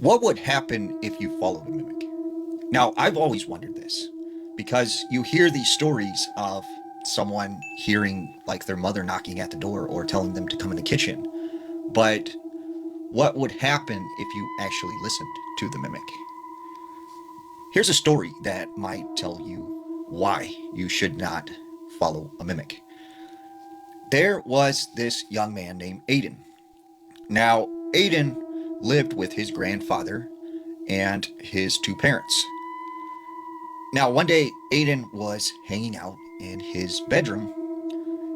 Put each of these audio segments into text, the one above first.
What would happen if you followed a mimic? Now, I've always wondered this because you hear these stories of someone hearing like their mother knocking at the door or telling them to come in the kitchen. But what would happen if you actually listened to the mimic? Here's a story that might tell you why you should not follow a mimic. There was this young man named Aiden. Now, Aiden lived with his grandfather and his two parents. Now, one day, Aiden was hanging out in his bedroom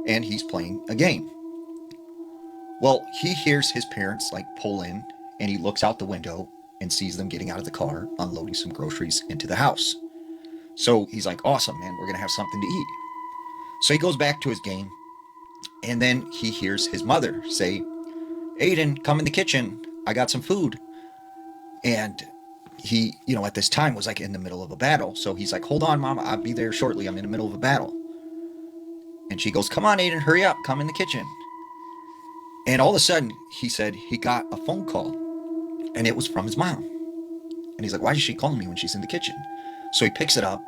and he's playing a game. Well, he hears his parents like pull in and he looks out the window and sees them getting out of the car, unloading some groceries into the house. So he's like, awesome, man, we're going to have something to eat. So he goes back to his game and then he hears his mother say, Aiden, come in the kitchen. I got some food. And he, at this time was like in the middle of a battle. So he's like, hold on, mom, I'll be there shortly. I'm in the middle of a battle. And she goes, come on, Aiden, hurry up, come in the kitchen. And all of a sudden, he said he got a phone call and it was from his mom. And he's like, why is she calling me when she's in the kitchen? So he picks it up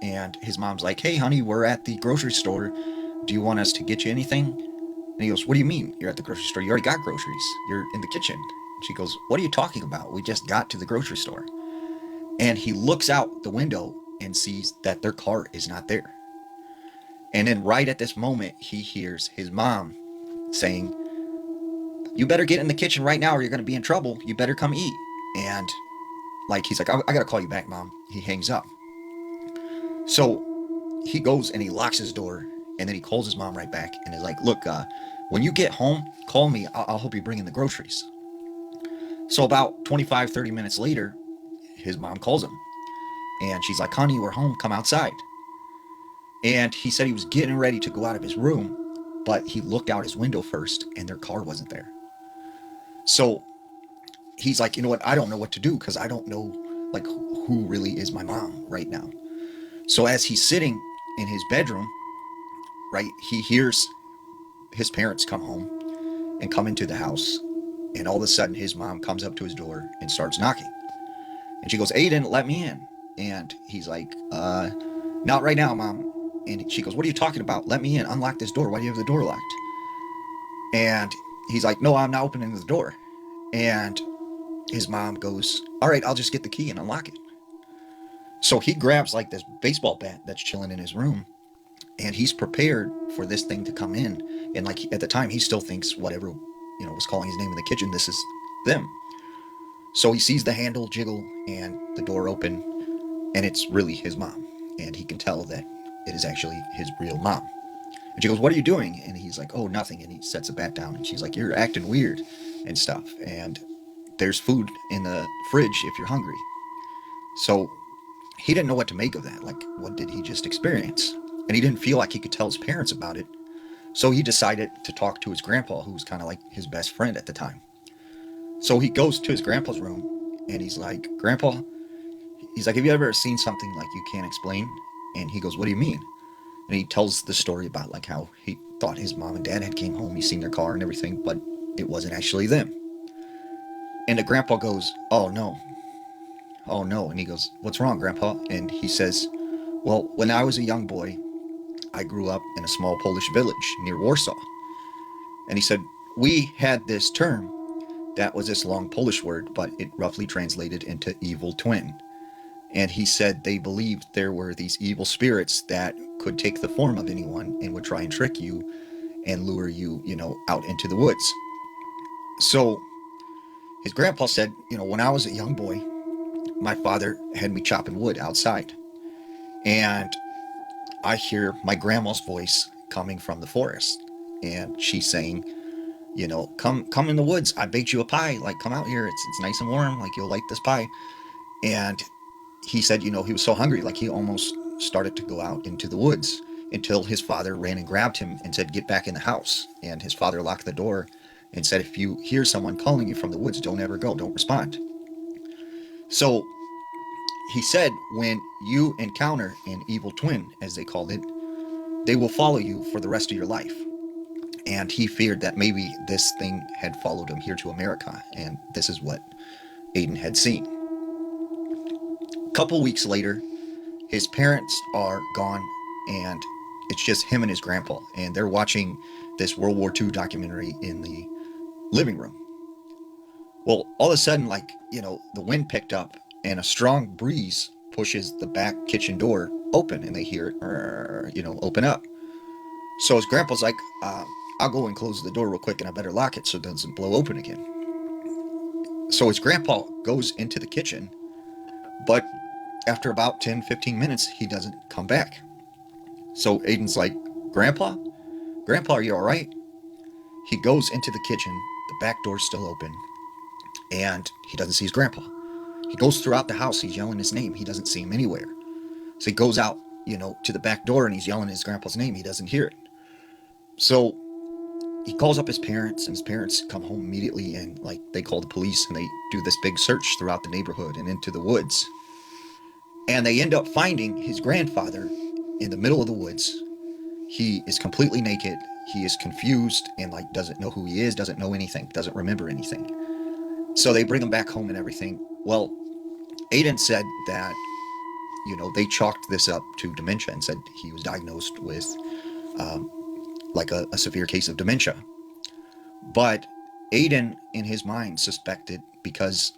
and his mom's like, hey, honey, we're at the grocery store. Do you want us to get you anything? And he goes, what do you mean you're at the grocery store? You already got groceries. You're in the kitchen. And she goes, what are you talking about? We just got to the grocery store. And he looks out the window and sees that their car is not there. And then right at this moment, he hears his mom saying, you better get in the kitchen right now or you're going to be in trouble. You better come eat. And like, he's like, I got to call you back, mom. He hangs up. So he goes and he locks his door and then he calls his mom right back and is like, look, when you get home, call me. I'll help you bring in the groceries. So about 25, 30 minutes later, his mom calls him and she's like, honey, we're home. Come outside. And he said he was getting ready to go out of his room, but he looked out his window first and their car wasn't there. So he's like, you know what? I don't know what to do because I don't know like who really is my mom right now. So as he's sitting in his bedroom, right, he hears his parents come home and come into the house. And all of a sudden his mom comes up to his door and starts knocking. And she goes, Aiden, let me in. And he's like, not right now, mom. And she goes, what are you talking about? Let me in. Unlock this door. Why do you have the door locked? And he's like, no, I'm not opening the door. And his mom goes, all right, I'll just get the key and unlock it. So he grabs like this baseball bat that's chilling in his room and he's prepared for this thing to come in. And like at the time, he still thinks whatever, was calling his name in the kitchen, this is them. So he sees the handle jiggle and the door open and it's really his mom. And he can tell that it is actually his real mom. And she goes, what are you doing? And he's like, oh, nothing. And he sets the bat down and she's like, you're acting weird and stuff. And there's food in the fridge if you're hungry. So he didn't know what to make of that. Like, what did he just experience? And he didn't feel like he could tell his parents about it. So he decided to talk to his grandpa, who was kind of like his best friend at the time. So he goes to his grandpa's room and he's like, Grandpa, he's like, have you ever seen something like you can't explain? And he goes, what do you mean? And he tells the story about like how he thought his mom and dad had came home, he's seen their car and everything, but it wasn't actually them. And the grandpa goes, oh no, oh no. And he goes, what's wrong, Grandpa? And he says, well, when I was a young boy, I grew up in a small Polish village near Warsaw. And he said, we had this term that was this long Polish word, but it roughly translated into evil twin. And he said they believed there were these evil spirits that could take the form of anyone and would try and trick you and lure you, out into the woods. So his grandpa said, when I was a young boy, my father had me chopping wood outside. And I hear my grandma's voice coming from the forest. And she's saying, come in the woods. I baked you a pie. Like, come out here. It's nice and warm. Like, you'll like this pie. And he said, he was so hungry, like he almost started to go out into the woods until his father ran and grabbed him and said, get back in the house. And his father locked the door and said, if you hear someone calling you from the woods, don't ever go, don't respond. So he said, when you encounter an evil twin, as they called it, they will follow you for the rest of your life. And he feared that maybe this thing had followed him here to America. And this is what Aiden had seen. A couple weeks later, his parents are gone, and it's just him and his grandpa, and they're watching this World War II documentary in the living room. Well, all of a sudden, the wind picked up, and a strong breeze pushes the back kitchen door open, and they hear it, open up. So his grandpa's like, I'll go and close the door real quick, and I better lock it so it doesn't blow open again. So his grandpa goes into the kitchen, but after about 10, 15 minutes, he doesn't come back. So Aiden's like, Grandpa? Grandpa, are you all right? He goes into the kitchen, the back door's still open, and he doesn't see his grandpa. He goes throughout the house, he's yelling his name, he doesn't see him anywhere. So he goes out, to the back door, and he's yelling his grandpa's name, he doesn't hear it. So he calls up his parents, and his parents come home immediately, and they call the police, and they do this big search throughout the neighborhood and into the woods. And they end up finding his grandfather in the middle of the woods. He is completely naked. He is confused and doesn't know who he is, doesn't know anything, doesn't remember anything. So they bring him back home and everything. Well, Aiden said that, they chalked this up to dementia and said he was diagnosed with a severe case of dementia. But Aiden, in his mind, suspected, because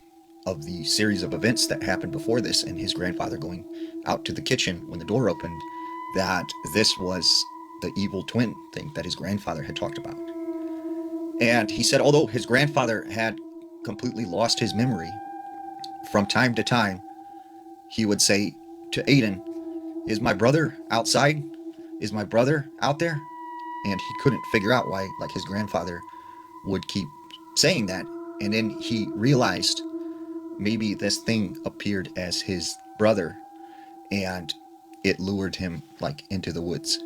of the series of events that happened before this and his grandfather going out to the kitchen when the door opened, that this was the evil twin thing that his grandfather had talked about. And he said, although his grandfather had completely lost his memory, from time to time, he would say to Aiden, is my brother outside? Is my brother out there? And he couldn't figure out why, his grandfather would keep saying that. And then he realized maybe this thing appeared as his brother, and it lured him into the woods.